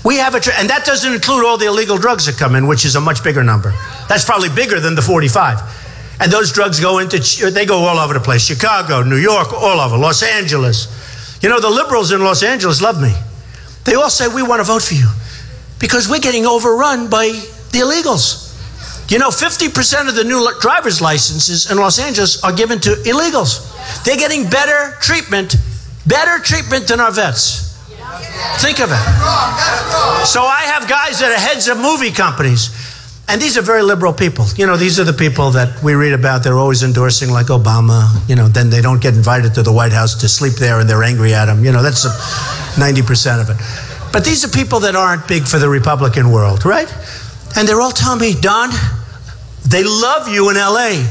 We have and that doesn't include all the illegal drugs that come in, which is a much bigger number. That's probably bigger than the 45. And those drugs they go all over the place. Chicago, New York, all over. Los Angeles. You know, the liberals in Los Angeles love me. They all say, we want to vote for you because we're getting overrun by the illegals. You know, 50% of the new driver's licenses in Los Angeles are given to illegals. They're getting better treatment than our vets. Think of it. So I have guys that are heads of movie companies, and these are very liberal people. You know, these are the people that we read about. They're always endorsing, like Obama. You know, then they don't get invited to the White House to sleep there, and they're angry at him. You know, that's 90% of it. But these are people that aren't big for the Republican world, right? And they're all telling me, Don, they love you in L.A.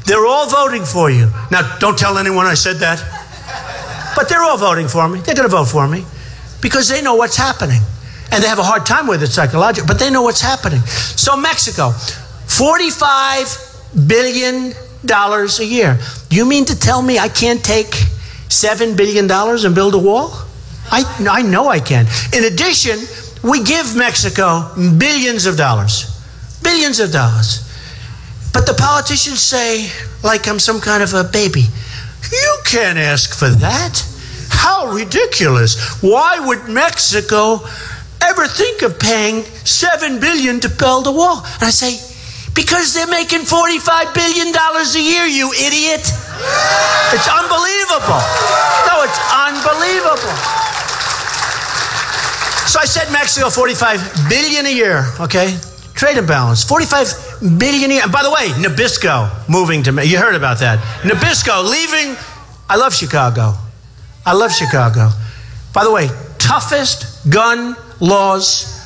They're all voting for you. Now, don't tell anyone I said that. But they're all voting for me. They're going to vote for me because they know what's happening. And they have a hard time with it psychologically, but they know what's happening. So Mexico, $45 billion a year. You mean to tell me I can't take $7 billion and build a wall? I know I can. In addition, we give Mexico billions of dollars. Billions of dollars. But the politicians say, like I'm some kind of a baby, you can't ask for that. How ridiculous. Why would Mexico ever think of paying $7 billion to build a wall? And I say, because they're making $45 billion a year, you idiot. It's unbelievable. No, it's unbelievable. So I said Mexico, $45 billion a year, okay? Trade imbalance, $45 billion a year. And by the way, Nabisco moving to, you heard about that. Nabisco leaving. I love Chicago. I love Chicago. By the way, toughest gun laws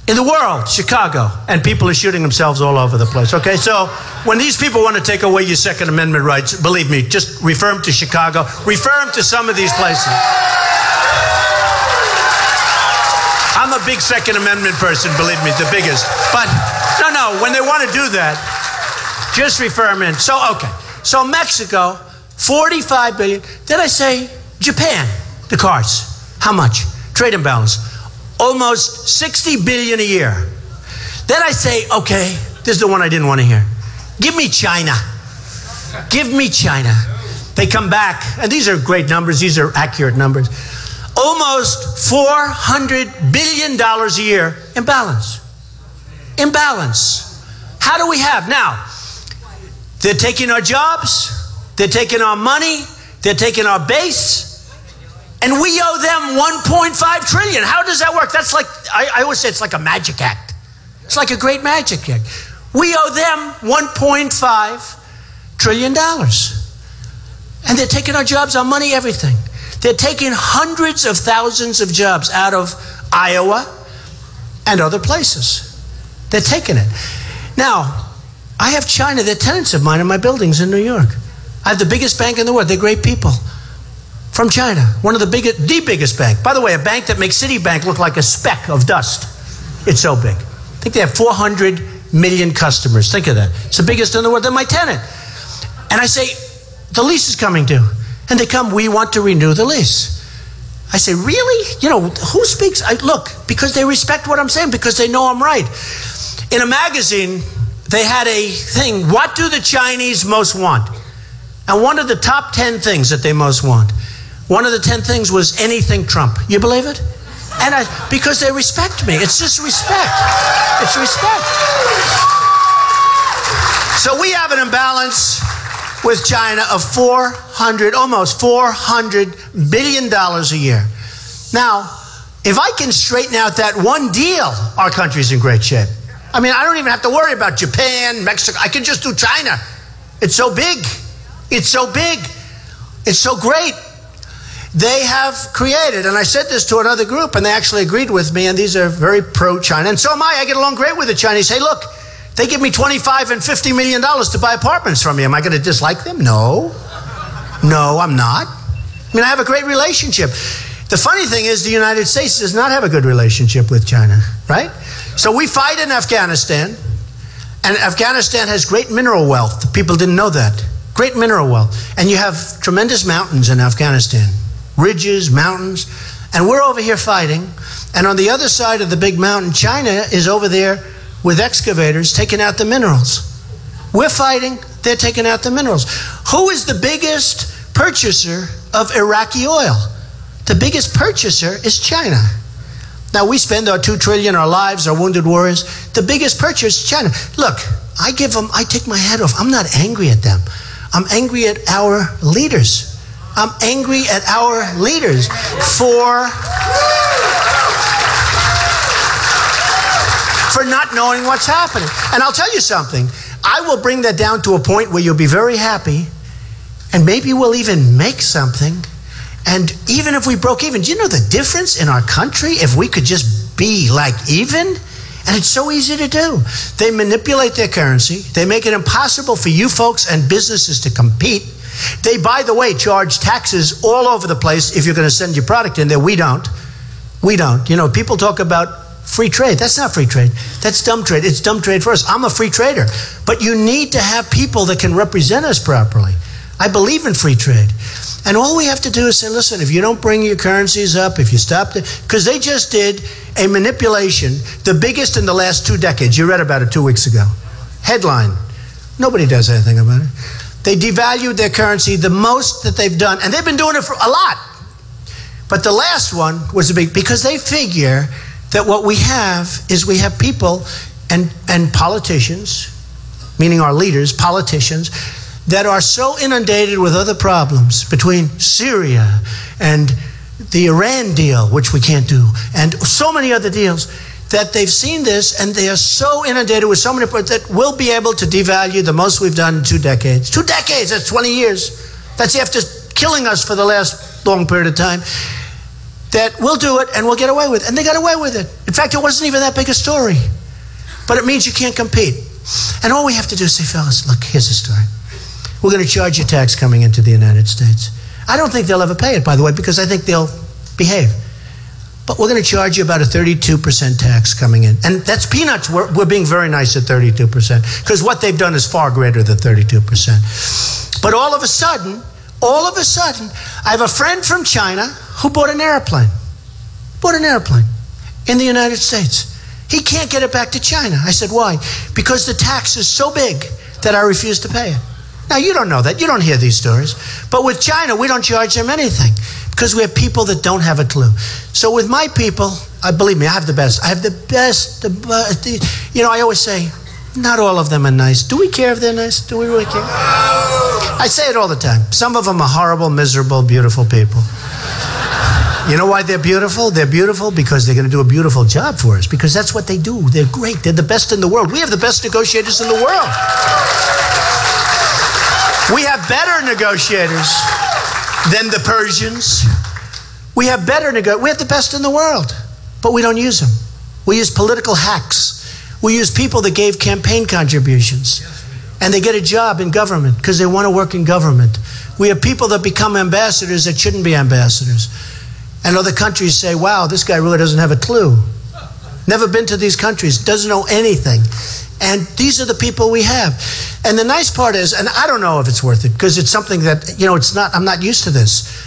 in the world, Chicago. And people are shooting themselves all over the place, okay? So when these people want to take away your Second Amendment rights, believe me, just refer them to Chicago. Refer them to some of these places. I'm a big Second Amendment person, believe me, the biggest. But no, when they want to do that, just refer them in. So, okay. So Mexico, $45 billion. Then I say Japan, the cars. How much? Trade imbalance. Almost $60 billion a year. Then I say, okay, this is the one I didn't want to hear. Give me China. Give me China. They come back, and these are great numbers. These are accurate numbers. Almost $400 billion a year imbalance. Imbalance. How do we have? Now, they're taking our jobs. They're taking our money. They're taking our base. And we owe them $1.5 trillion. How does that work? That's like, I always say it's like a magic act. It's like a great magic act. We owe them $1.5 trillion. And they're taking our jobs, our money, everything. They're taking hundreds of thousands of jobs out of Iowa and other places. They're taking it. Now, I have China. They're tenants of mine in my buildings in New York. I have the biggest bank in the world. They're great people. From China. One of the biggest bank. By the way, a bank that makes Citibank look like a speck of dust. It's so big. I think they have 400 million customers. Think of that. It's the biggest in the world. They're my tenant. And I say, the lease is coming due. And they come, we want to renew the lease. I say, really? You know, who speaks? Look, because they respect what I'm saying, because they know I'm right. In a magazine, they had a thing, what do the Chinese most want? And one of the top 10 things that they most want, one of the 10 things was anything Trump. You believe it? And because they respect me. It's just respect. It's respect. So we have an imbalance with China of almost $400 billion a year. Now, if I can straighten out that one deal, our country's in great shape. I mean, I don't even have to worry about Japan, Mexico. I can just do China. It's so big. It's so big. It's so great. They have created, and I said this to another group, and they actually agreed with me, and these are very pro-China. And so am I. I get along great with the Chinese. Hey, look, they give me $25 and $50 million to buy apartments from me. Am I going to dislike them? No. No, I'm not. I mean, I have a great relationship. The funny thing is the United States does not have a good relationship with China, right? So we fight in Afghanistan, and Afghanistan has great mineral wealth. People didn't know that. Great mineral wealth. And you have tremendous mountains in Afghanistan. Ridges, mountains. And we're over here fighting. And on the other side of the big mountain, China is over there with excavators taking out the minerals. We're fighting. They're taking out the minerals. Who is the biggest purchaser of Iraqi oil? The biggest purchaser is China. Now, we spend our $2 trillion, our lives, our wounded warriors. The biggest purchaser is China. Look, I take my hat off. I'm not angry at them. I'm angry at our leaders. I'm angry at our leaders for not knowing what's happening. And I'll tell you something. I will bring that down to a point where you'll be very happy, and maybe we'll even make something. And even if we broke even, do you know the difference in our country if we could just be like even? And it's so easy to do. They manipulate their currency. They make it impossible for you folks and businesses to compete. They, by the way, charge taxes all over the place if you're going to send your product in there. We don't. We don't. You know, people talk about free trade. That's not free trade. That's dumb trade. It's dumb trade for us. I'm a free trader. But you need to have people that can represent us properly. I believe in free trade. And all we have to do is say, listen, if you don't bring your currencies up, if you stop it, because they just did a manipulation, the biggest in the last 2 decades. You read about it 2 weeks ago. Headline. Nobody does anything about it. They devalued their currency the most that they've done, and they've been doing it for a lot. But the last one was a big, because they figure that what we have is we have people and politicians, meaning our leaders, politicians, that are so inundated with other problems between Syria and the Iran deal, which we can't do, and so many other deals, that they've seen this and they are so inundated with so many problems that we'll be able to devalue the most we've done in 2 decades. 2 decades, that's 20 years. That's after killing us for the last long period of time. That we'll do it and we'll get away with it. And they got away with it. In fact, it wasn't even that big a story. But it means you can't compete. And all we have to do is say, fellas, look, here's the story. We're going to charge you tax coming into the United States. I don't think they'll ever pay it, by the way, because I think they'll behave. But we're going to charge you about a 32% tax coming in. And that's peanuts. We're being very nice at 32%, because what they've done is far greater than 32%. But all of a sudden, I have a friend from China who bought an airplane. Bought an airplane in the United States. He can't get it back to China. I said, why? Because the tax is so big that I refuse to pay it. Now, you don't know that. You don't hear these stories. But with China, we don't charge them anything because we have people that don't have a clue. So with my people, believe me, I have the best. I have the best. You know, I always say, not all of them are nice. Do we care if they're nice? Do we really care? I say it all the time. Some of them are horrible, miserable, beautiful people. You know why they're beautiful? They're beautiful because they're going to do a beautiful job for us, because that's what they do. They're great. They're the best in the world. We have the best negotiators in the world. We have better negotiators than the Persians. We have we have the best in the world, but we don't use them. We use political hacks. We use people that gave campaign contributions, and they get a job in government because they want to work in government. We have people that become ambassadors that shouldn't be ambassadors. And other countries say, wow, this guy really doesn't have a clue. Never been to these countries, doesn't know anything. And these are the people we have. And the nice part is, and I don't know if it's worth it, because it's something that, you know, I'm not used to this.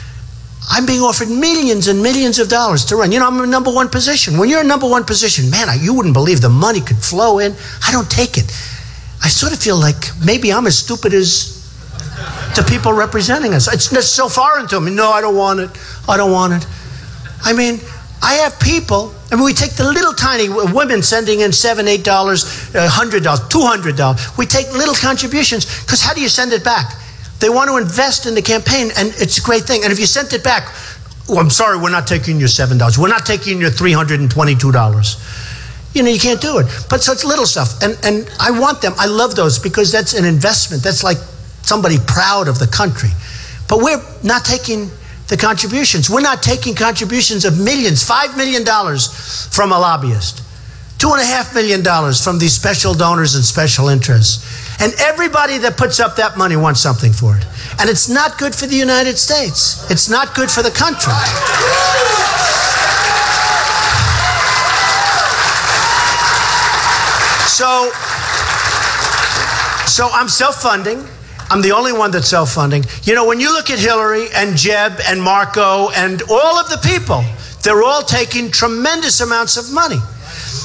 I'm being offered millions and millions of dollars to run. You know, I'm in #1 position. When you're in #1 position, man, you wouldn't believe the money could flow in. I don't take it. I sort of feel like maybe I'm as stupid as the people representing us. It's just so foreign to me. No, I don't want it. I don't want it. I mean, I have people, and we take the little tiny women sending in $7, $8, $100, $200. We take little contributions, because how do you send it back? They want to invest in the campaign, and it's a great thing. And if you sent it back, oh, I'm sorry, we're not taking your $7. We're not taking your $322. You know, you can't do it. But so it's little stuff. And I want them. I love those, because that's an investment. That's like somebody proud of the country. But we're not taking the contributions. We're not taking contributions of millions, $5 million from a lobbyist, $2.5 million from these special donors and special interests. And everybody that puts up that money wants something for it. And it's not good for the United States. It's not good for the country. So I'm self-funding. I'm the only one that's self-funding. You know, when you look at Hillary and Jeb and Marco and all of the people, they're all taking tremendous amounts of money.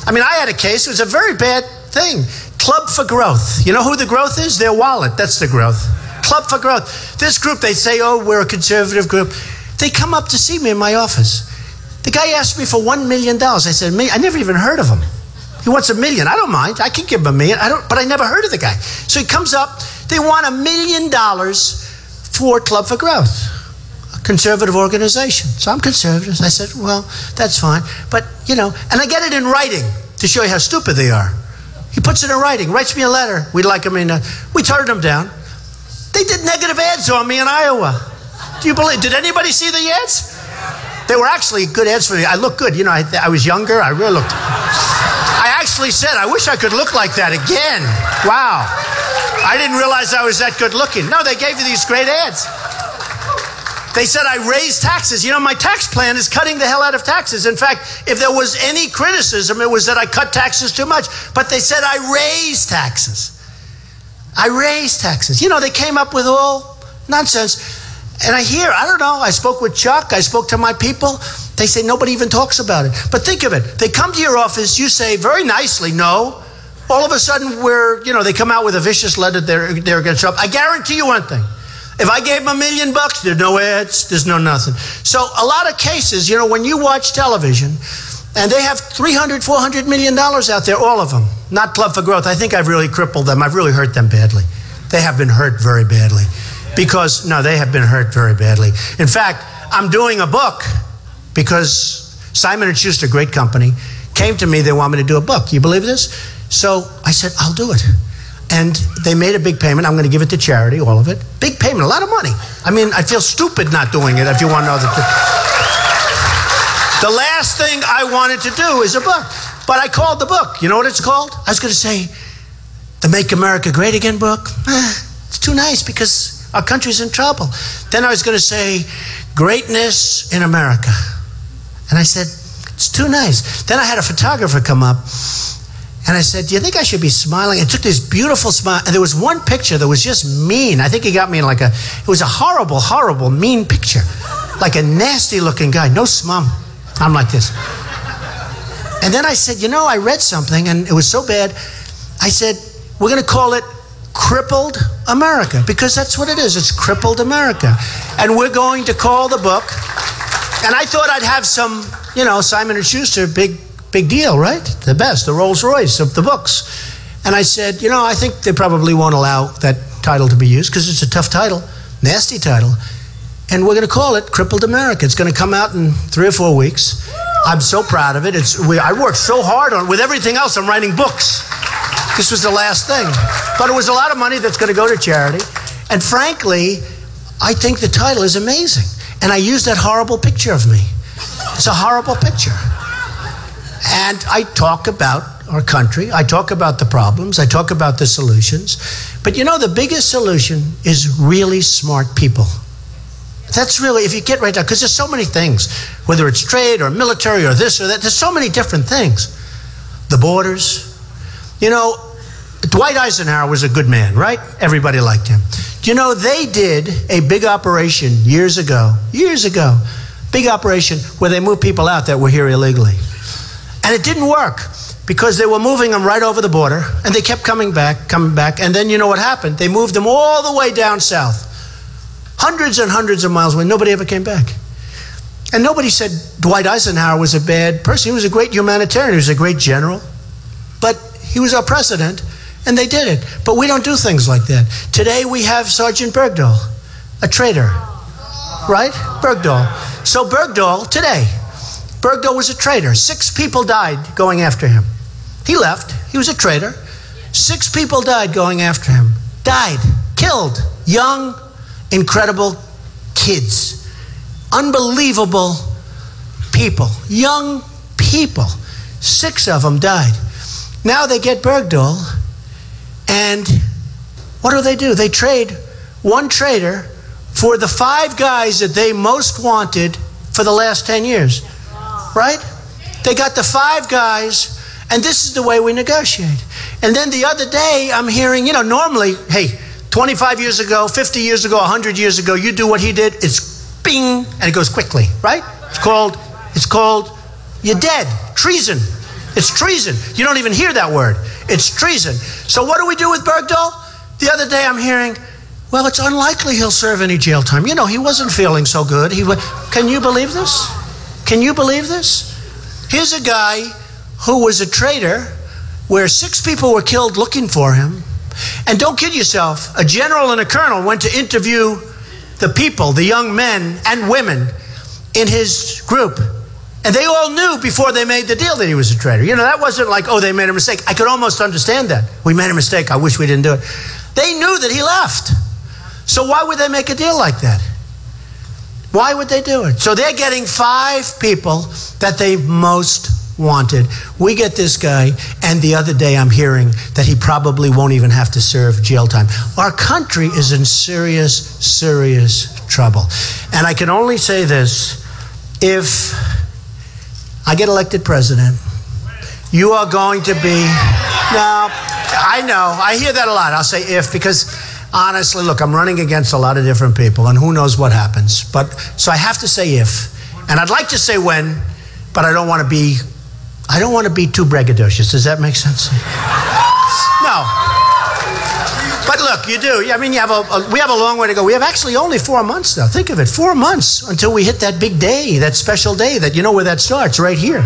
I mean, I had a case. It was a very bad thing. Club for Growth. You know who the growth is? Their wallet. That's the growth. Club for Growth. This group, they say, oh, we're a conservative group. They come up to see me in my office. The guy asked me for $1 million. I said, I never even heard of him. He wants $1 million. I don't mind. I can give him $1 million. But I never heard of the guy. So he comes up. They want $1 million for Club for Growth, a conservative organization. So I'm conservative. I said, well, that's fine. But, you know, and I get it in writing to show you how stupid they are. He puts it in writing, writes me a letter. We'd like him in. We turned him down. They did negative ads on me in Iowa. Do you believe? Did anybody see the ads? They were actually good ads for me. I looked good. You know, I was younger. I really looked. I actually said, I wish I could look like that again. Wow. I didn't realize I was that good looking. No, they gave you these great ads. They said I raised taxes. You know, my tax plan is cutting the hell out of taxes. In fact, if there was any criticism, it was that I cut taxes too much. But they said I raised taxes. I raised taxes. You know, they came up with all Nonsense. And I don't know, I spoke with Chuck, I spoke to my people. They say nobody even talks about it. But think of it. They come to your office, you say very nicely, no. All of a sudden, they come out with a vicious letter they're against Trump. I guarantee you one thing. If I gave them $1 million, there's no ads, there's no nothing. So a lot of cases, when you watch television, and they have $300, $400 million out there, all of them. Not Club for Growth. I think I've really crippled them. I've really hurt them badly. They have been hurt very badly. They have been hurt very badly. In fact, I'm doing a book because Simon & Schuster, great company, came to me. They want me to do a book. You believe this? So I said, I'll do it. And they made a big payment. I'm going to give it to charity, all of it. Big payment, a lot of money. I mean, I feel stupid not doing it, if you want to know the truth. The last thing I wanted to do is a book. But I called the book. You know what it's called? I was going to say, the Make America Great Again book. It's too nice because our country's in trouble. Then I was going to say, Greatness in America. And I said, it's too nice. Then I had a photographer come up. And I said, do you think I should be smiling? And took this beautiful smile. And there was one picture that was just mean. I think he got me in it was a horrible, horrible, mean picture. Like a nasty looking guy. No smum. I'm like this. And then I said, I read something and it was so bad. I said, we're going to call it Crippled America. Because that's what it is. It's Crippled America. And we're going to call the book. And I thought I'd have some, Simon & Schuster, big deal, right? The best, the Rolls Royce of the books. And I said, I think they probably won't allow that title to be used because it's a tough title, nasty title. And we're going to call it Crippled America. It's going to come out in 3 or 4 weeks. I'm so proud of it. I worked so hard on it. With everything else, I'm writing books. This was the last thing. But it was a lot of money that's going to go to charity. And frankly, I think the title is amazing. And I used that horrible picture of me. It's a horrible picture. And I talk about our country. I talk about the problems. I talk about the solutions. But the biggest solution is really smart people. That's really, if you get right down, because there's so many things, whether it's trade or military or this or that, there's so many different things. The borders. Dwight Eisenhower was a good man, right? Everybody liked him. They did a big operation years ago, big operation where they moved people out that were here illegally. And it didn't work because they were moving them right over the border and they kept coming back. And then you know what happened? They moved them all the way down south. Hundreds and hundreds of miles away. Nobody ever came back. And nobody said Dwight Eisenhower was a bad person. He was a great humanitarian. He was a great general. But he was our president and they did it. But we don't do things like that. Today we have Sergeant Bergdahl, a traitor. Right? Bergdahl. So Bergdahl, today, Bergdahl was a traitor. 6 people died going after him. He left. He was a traitor. 6 people died going after him. Died. Killed. Young, incredible kids. Unbelievable people. Young people. 6 of them died. Now they get Bergdahl, and what do? They trade one traitor for the 5 guys that they most wanted for the last 10 years. Right? They got the 5 guys, and this is the way we negotiate. And then the other day, I'm hearing, normally, hey, 25 years ago, 50 years ago, 100 years ago, you do what he did, it's bing, and it goes quickly, right? It's called, you're dead. Treason. It's treason. You don't even hear that word. It's treason. So what do we do with Bergdahl? The other day I'm hearing, well, it's unlikely he'll serve any jail time. He wasn't feeling so good. Can you believe this? Can you believe this? Here's a guy who was a traitor where 6 people were killed looking for him. And don't kid yourself, a general and a colonel went to interview the people, the young men and women in his group. And they all knew before they made the deal that he was a traitor. That wasn't like, oh, they made a mistake. I could almost understand that. We made a mistake. I wish we didn't do it. They knew that he left. So why would they make a deal like that? Why would they do it? So they're getting 5 people that they most wanted. We get this guy, and the other day I'm hearing that he probably won't even have to serve jail time. Our country is in serious, serious trouble. And I can only say this, if I get elected president, you are going to be, now, I know, I hear that a lot. I'll say if, because honestly, look, I'm running against a lot of different people, and who knows what happens. But so I have to say if, and I'd like to say when, but I don't want to be too braggadocious. Does that make sense? No. But look, you do. I mean, we have a long way to go. We have actually only 4 months now. Think of it, 4 months until we hit that big day, that special day that, you know where that starts? Right here.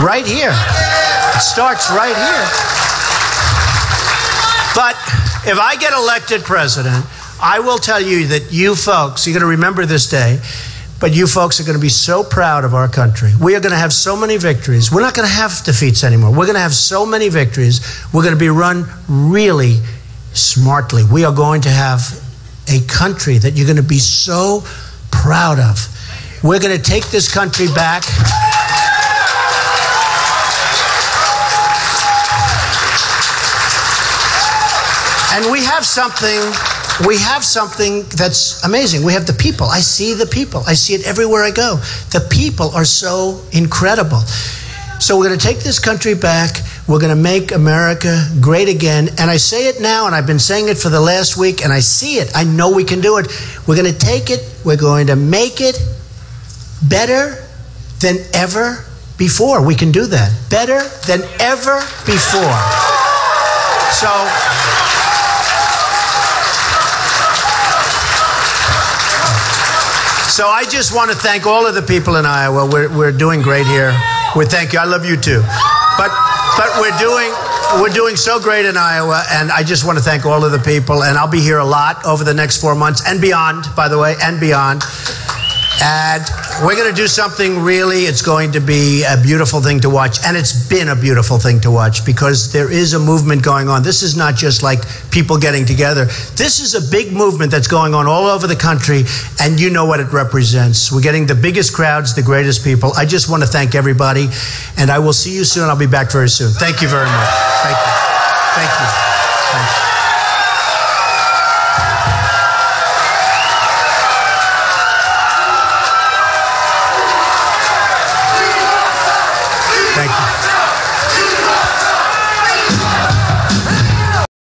Right here. It starts right here. But if I get elected president, I will tell you that you folks, you're going to remember this day, but you folks are going to be so proud of our country. We are going to have so many victories. We're not going to have defeats anymore. We're going to have so many victories. We're going to be run really smartly. We are going to have a country that you're going to be so proud of. We're going to take this country back. And we have something that's amazing. We have the people. I see the people. I see it everywhere I go. The people are so incredible. So we're going to take this country back. We're going to make America great again. And I say it now, and I've been saying it for the last week, and I see it. I know we can do it. We're going to take it. We're going to make it better than ever before. We can do that. Better than ever before. So I just want to thank all of the people in Iowa. We're doing great here. We thank you. I love you too. But we're doing so great in Iowa, and I just want to thank all of the people. And I'll be here a lot over the next 4 months and beyond, by the way, and beyond. And we're going to do something really, it's going to be a beautiful thing to watch. And it's been a beautiful thing to watch because there is a movement going on. This is not just like people getting together. This is a big movement that's going on all over the country, and you know what it represents. We're getting the biggest crowds, the greatest people. I just want to thank everybody, and I will see you soon. I'll be back very soon. Thank you very much. Thank you. Thank you. Thank you.